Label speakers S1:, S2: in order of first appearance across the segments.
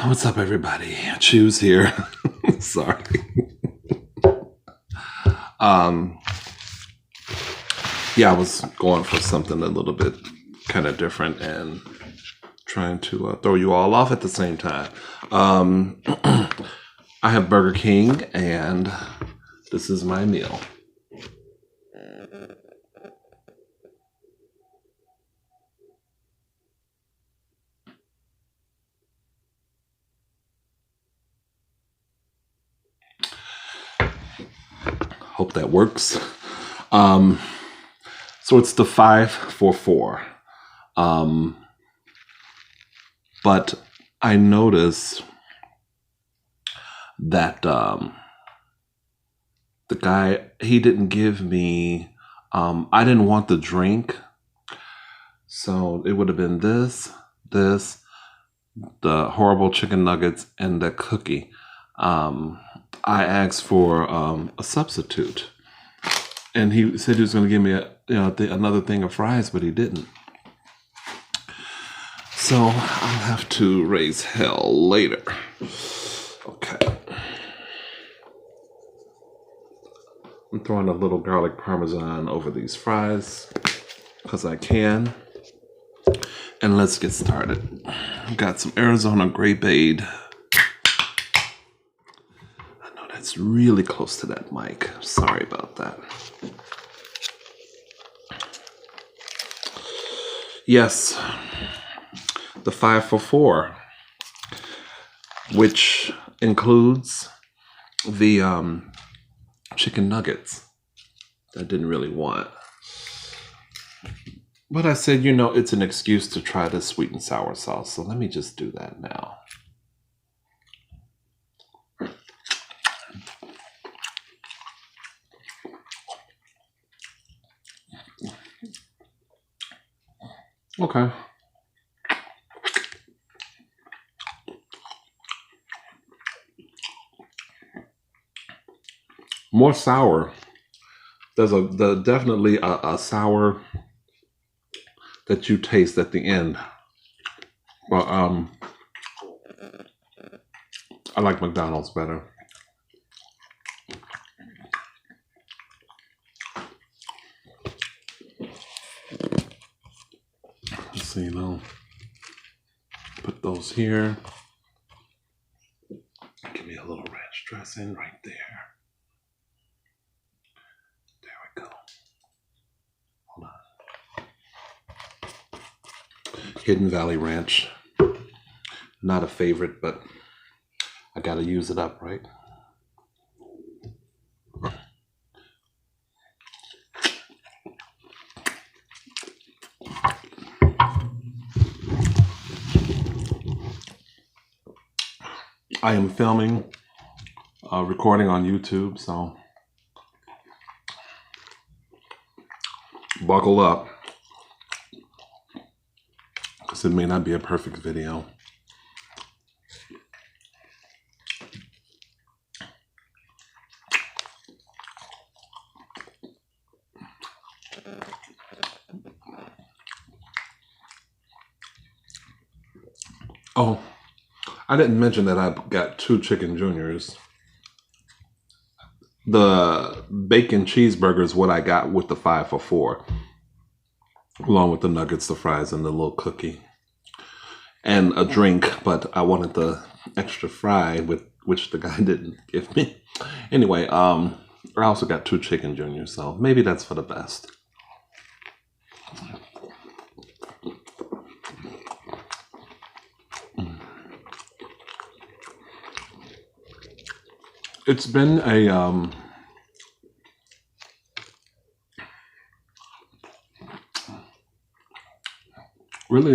S1: What's up, everybody? Choose here. Sorry. Yeah, I was going for something a little bit kind of different and trying to throw you all off at the same time. I have Burger King, and this is my meal. Hope that works. So it's the 5 for 4. But I noticed that the guy, he didn't give me, I didn't want the drink. So it would have been this, the horrible chicken nuggets, and the cookie. I asked for a substitute, and he said he was going to give me another thing of fries, but he didn't. So I'll have to raise hell later. Okay. I'm throwing a little garlic parmesan over these fries because I can. And let's get started. I've got some Arizona Grape-Aid. I know that's really close to that mic. Sorry about that. Yes, the 5 for 4, which includes the chicken nuggets that I didn't really want. But I said, it's an excuse to try this sweet and sour sauce, so let me just do that now. Okay. More sour. There's definitely a sour that you taste at the end. But I like McDonald's better. So, put those here. Give me a little ranch dressing right there. There we go. Hold on. Hidden Valley Ranch. Not a favorite, but I gotta use it up, right? I am filming, recording on YouTube, so buckle up, because it may not be a perfect video. Oh, I didn't mention that I got 2 chicken juniors. The bacon cheeseburger is what I got with the 5 for 4, along with the nuggets, the fries, and the little cookie, and a drink. But I wanted the extra fry, which the guy didn't give me. Anyway, I also got 2 chicken juniors, so maybe that's for the best. It's been a really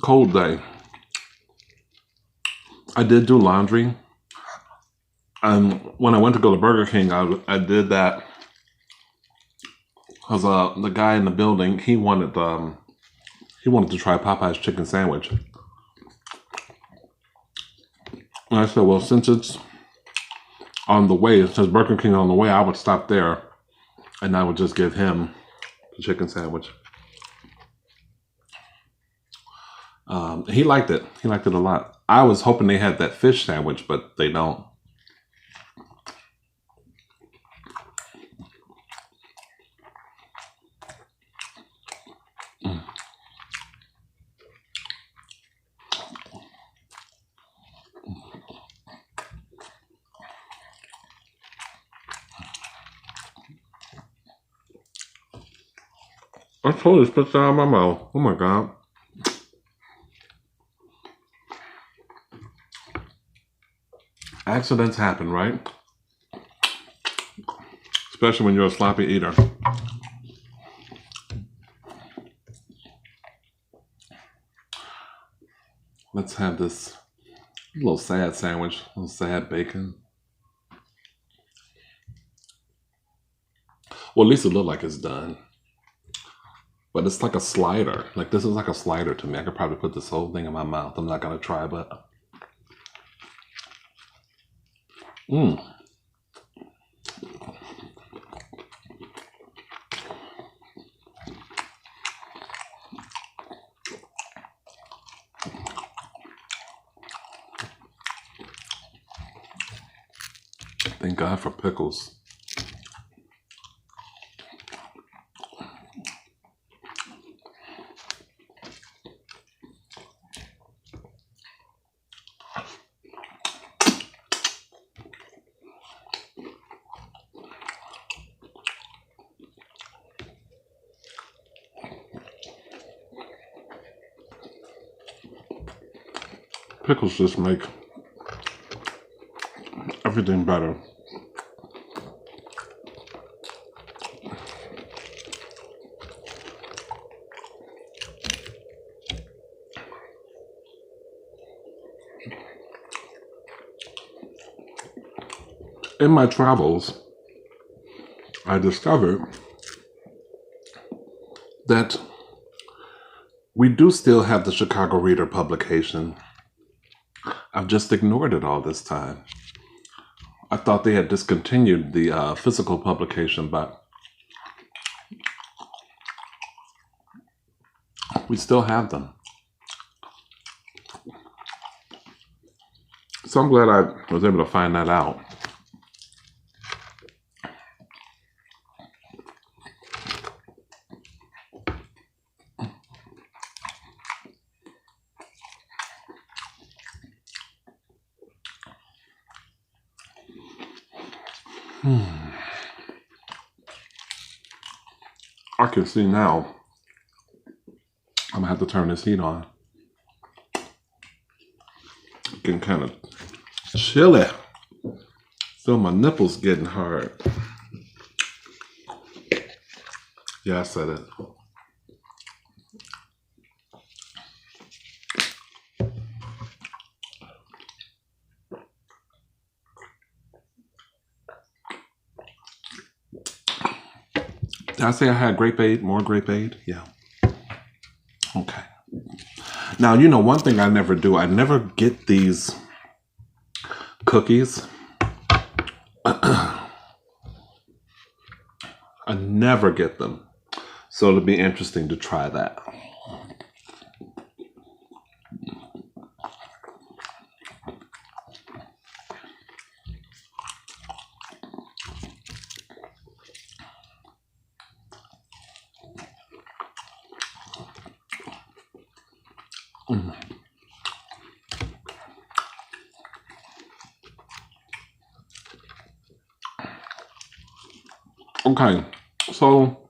S1: cold day. I did do laundry. When I went to go to Burger King, I did that because the guy in the building, he wanted to try Popeye's chicken sandwich. And I said, well, since it's on the way, since Burger King on the way, I would stop there and I would just give him the chicken sandwich. He liked it. He liked it a lot. I was hoping they had that fish sandwich, but they don't. I totally spit that out of my mouth. Oh my God. Accidents happen, right? Especially when you're a sloppy eater. Let's have this little sad sandwich, a little sad bacon. Well, at least it looked like it's done. But it's like a slider. Like, this is like a slider to me. I could probably put this whole thing in my mouth. I'm not going to try, but... Thank God for pickles. Pickles just make everything better. In my travels, I discovered that we do still have the Chicago Reader publication. I've just ignored it all this time. I thought they had discontinued the physical publication, but we still have them. So I'm glad I was able to find that out. I can see now. I'm gonna have to turn this heat on. Getting kind of chilly. Feel my nipples getting hard. Yeah, I said it. Did I say I had grape aid? More grape aid? Yeah. Okay. Now, you know, one thing I never do, I never get these cookies. I never get them. So it'll be interesting to try that. Okay, so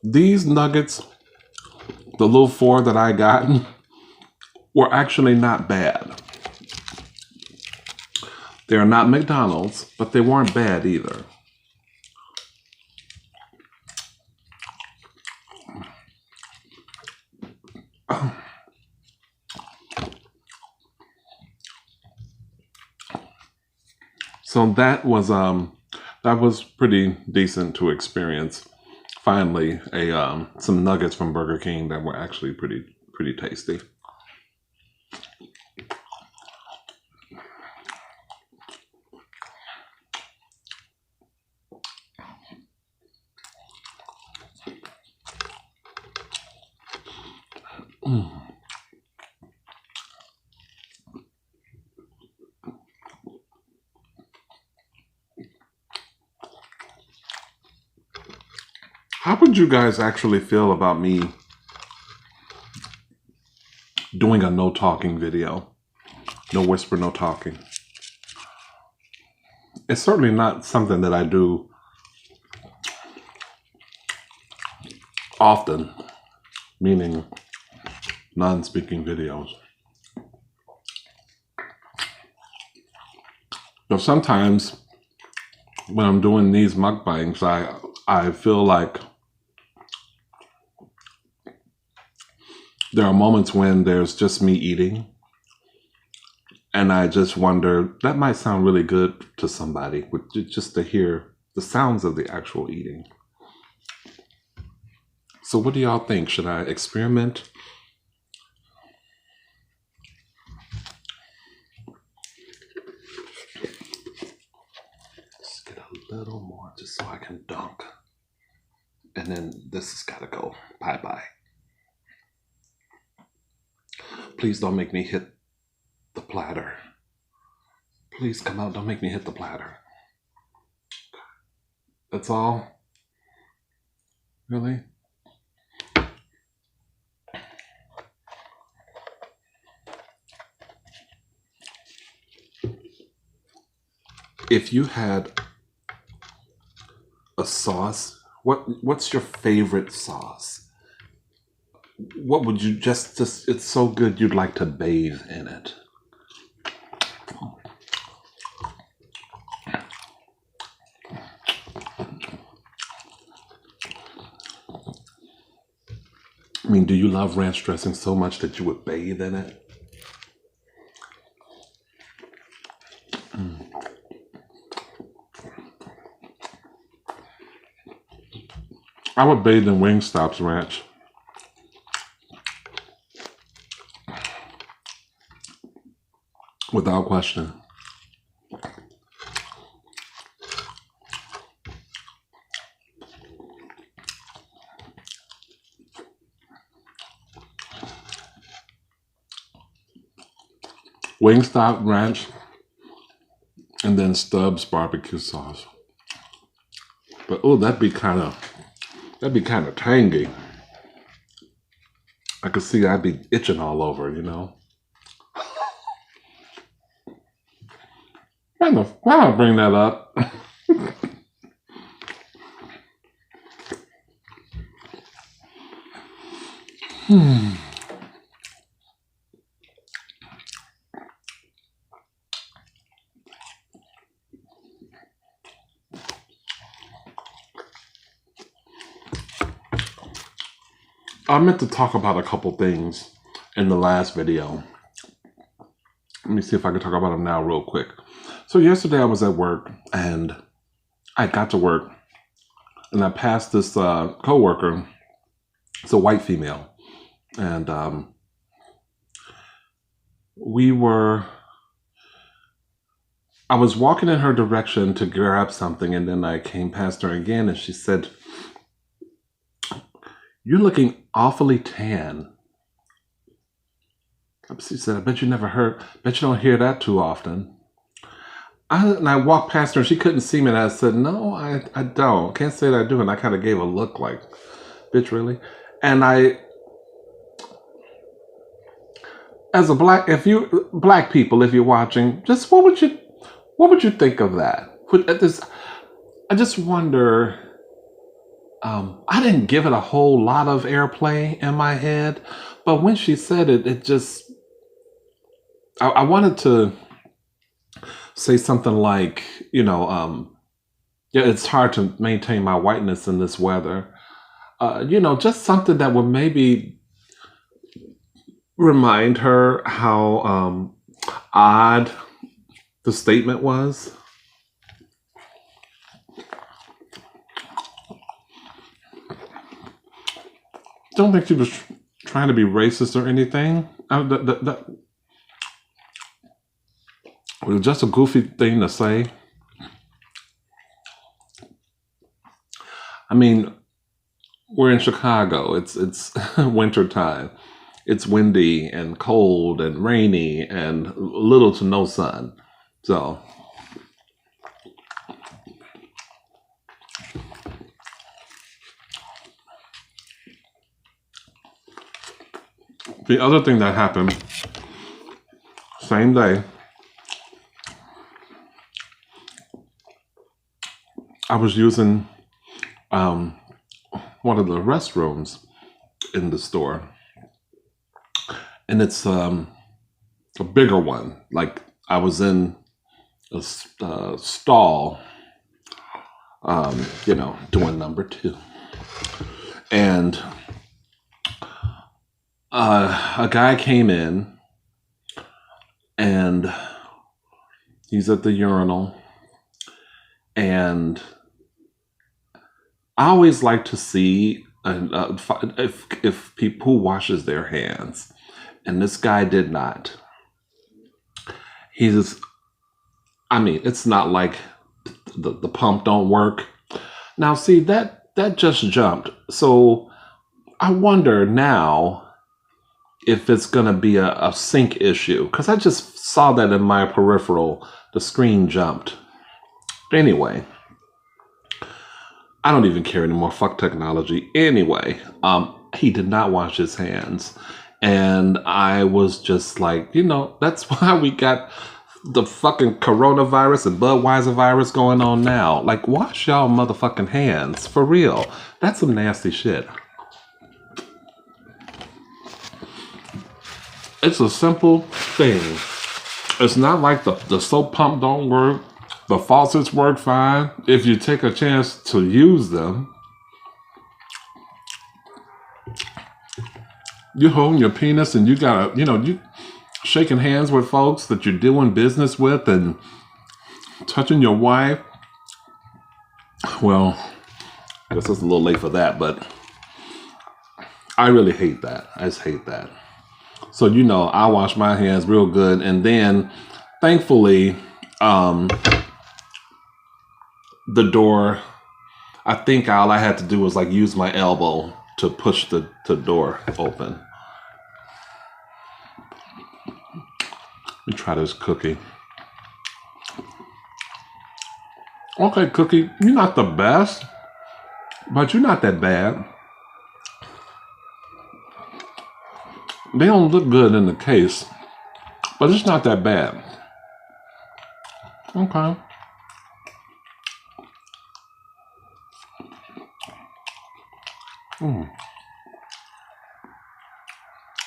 S1: these nuggets, the little 4 that I got, were actually not bad. They're not McDonald's, but they weren't bad either. So that was pretty decent to experience. Finally, some nuggets from Burger King that were actually pretty tasty. How would you guys actually feel about me doing a no talking video? No whisper, no talking. It's certainly not something that I do often, meaning non-speaking videos. But sometimes when I'm doing these mukbangs, I feel like there are moments when there's just me eating, and I just wonder, that might sound really good to somebody, just to hear the sounds of the actual eating. So what do y'all think? Should I experiment? Just get a little more just so I can dunk. And then this has got to go. Bye-bye. Please don't make me hit the platter. Please come out. Don't make me hit the platter. That's all? Really? If you had a sauce, what's your favorite sauce? What would you just it's so good you'd like to bathe in it? I mean, do you love ranch dressing so much that you would bathe in it? I would bathe in Wingstop's ranch. Without question. Wingstop ranch, and then Stubbs barbecue sauce. But oh, that'd be kind of tangy. I could see I'd be itching all over, you know. Why I bring that up? I meant to talk about a couple things in the last video. Let me see if I can talk about them now real quick. So yesterday I was at work, and I got to work, and I passed this coworker. It's a white female, and I was walking in her direction to grab something, and then I came past her again, and she said, "You're looking awfully tan." She said, "I bet you don't hear that too often." And I walked past her, and she couldn't see me, and I said, "No, I don't. Can't say that I do." And I kind of gave a look like, "Bitch, really?" And as a black people, if you're watching, just what would you think of that? I just wonder. I didn't give it a whole lot of airplay in my head, but when she said it, it just, I wanted to say something like, yeah, it's hard to maintain my whiteness in this weather. Just something that would maybe remind her how odd the statement was. Don't think she was trying to be racist or anything. That was just a goofy thing to say. I mean, we're in Chicago. It's winter time. it's windy and cold and rainy and little to no sun. So the other thing that happened, same day, I was using one of the restrooms in the store, and it's a bigger one. Like I was in a stall, doing number 2, and a guy came in, and he's at the urinal, and I always like to see if people who washes their hands, and this guy did not. It's not like the pump don't work. Now, see, that just jumped. So I wonder now if it's going to be a sync issue, because I just saw that in my peripheral. The screen jumped. Anyway, I don't even care anymore. Fuck technology. Anyway, he did not wash his hands. And I was just like, that's why we got the fucking coronavirus and Budweiser virus going on now. Like, wash y'all motherfucking hands. For real. That's some nasty shit. It's a simple thing. It's not like the soap pump don't work. The faucets work fine if you take a chance to use them. You holding your penis and you gotta, you shaking hands with folks that you're doing business with and touching your wife. Well, I guess it's a little late for that, but I really hate that. I just hate that. So, I wash my hands real good, and then thankfully, the door, I think all I had to do was like use my elbow to push the door open. Let me try this cookie. Okay, cookie, you're not the best, but you're not that bad. They don't look good in the case, but it's not that bad. Okay.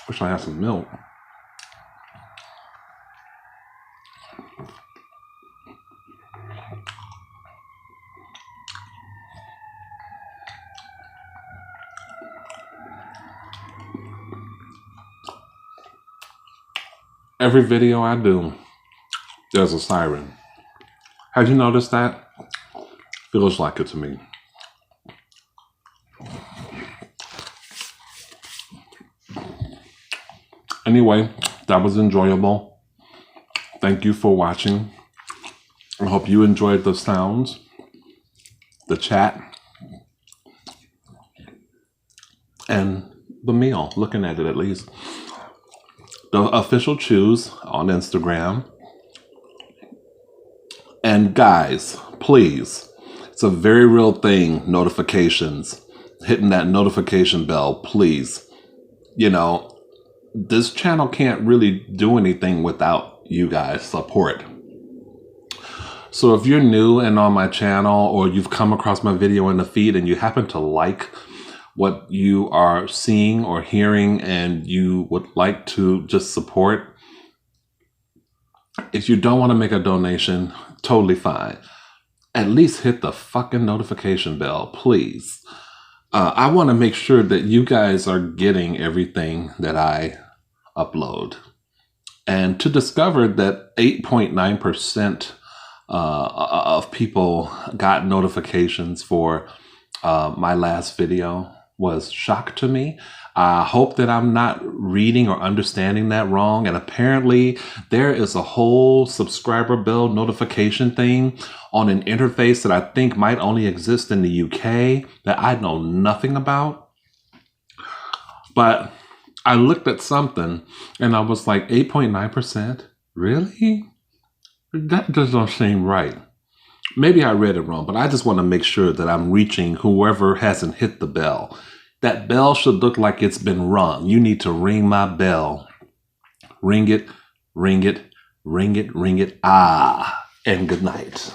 S1: Wish I had some milk. Every video I do, there's a siren. Have you noticed that? Feels like it to me. Anyway, that was enjoyable. Thank you for watching. I hope you enjoyed the sounds, the chat, and the meal, looking at it at least. The official Chews on Instagram. And guys, please, it's a very real thing, notifications. Hitting that notification bell, please. This channel can't really do anything without you guys' support. So if you're new and on my channel, or you've come across my video in the feed and you happen to like what you are seeing or hearing and you would like to just support, if you don't want to make a donation, totally fine. At least hit the fucking notification bell, please. I want to make sure that you guys are getting everything that I upload. And to discover that 8.9% of people got notifications for my last video was shock to me. I hope that I'm not reading or understanding that wrong. And apparently there is a whole subscriber bell notification thing on an interface that I think might only exist in the UK that I know nothing about. But I looked at something and I was like, 8.9%? Really? That doesn't seem right. Maybe I read it wrong, but I just want to make sure that I'm reaching whoever hasn't hit the bell. That bell should look like it's been rung. You need to ring my bell. Ring it, ring it, ring it, ring it. Ah, and good night.